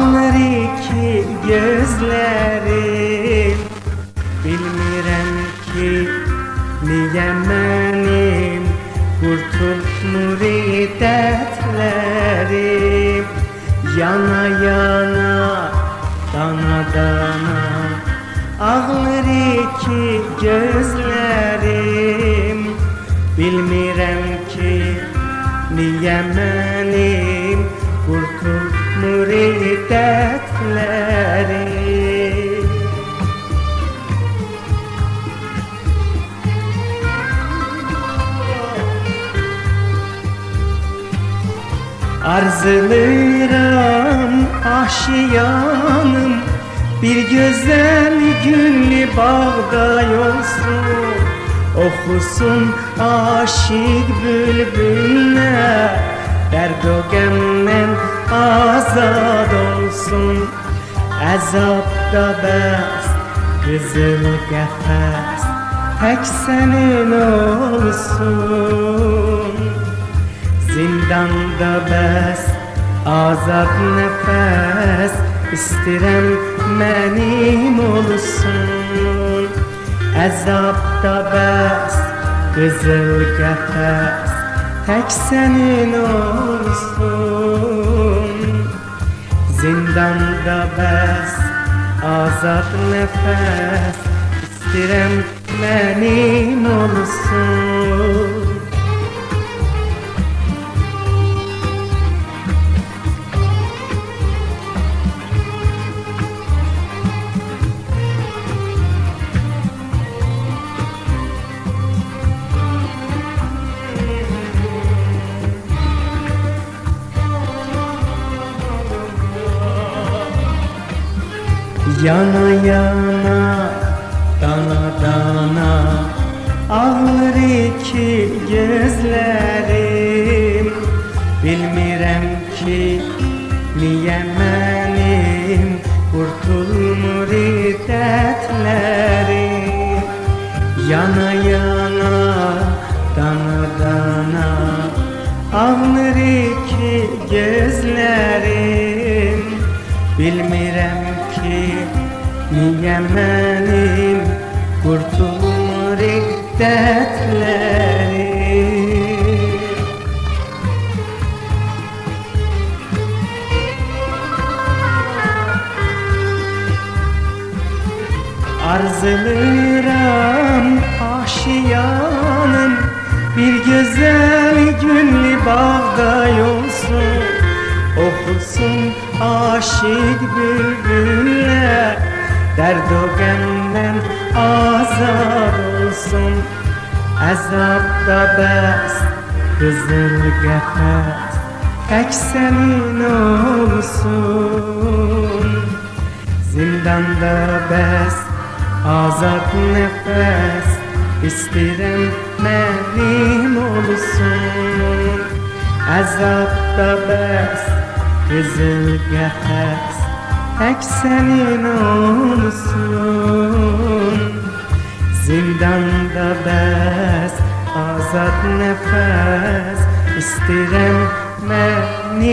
ağlar iki gözlerim. Bilmirəm ki niyə mənim qurtulmur dərdlərim. Yana yana, dana dana ağlar iki gözlerim. Bilmirəm ki niyə mənim qurtulmur dərdlərim. Arzulayıram aşiyanım, bir güzel günlü bağda olsun. Oxusun aşık bülbüller, dərd o qəmdən azad olsun. Əzabda bəs, qızıl qəfəs, tək sənin olsun. Zindanda bəs, azad nəfəs, İstirəm mənim olsun. Əzabda bəs, qızıl qəfəs, tək sənin olsun. Zindanda bəs, azad nəfəs, İstirəm mənim olsun. Yana yana, dana dana ağlar iki gözlerim. Bilmirəm ki niyə mənim qurtulmur dərdlərim. Yana yana, dana dana ağlar iki gözlerim. Bilmirəm ki niyə mənim qurtulmur dərdlərim. Arzulayıram aşiyanım, bir güzel günlü bağda olsun. Oxusun aşık bülbüller, dərd o qəmdən azad olsun. Əzabda bəs, qızıl qəfəs, tək sənin olsun. Zindanda bəs, azad nəfəs, İstirəm mənim olsun. Əzabda bəs, qızıl qəfəs, tək sənin olsun. Zindanda bəs, azad nəfəs, İstirəm mənim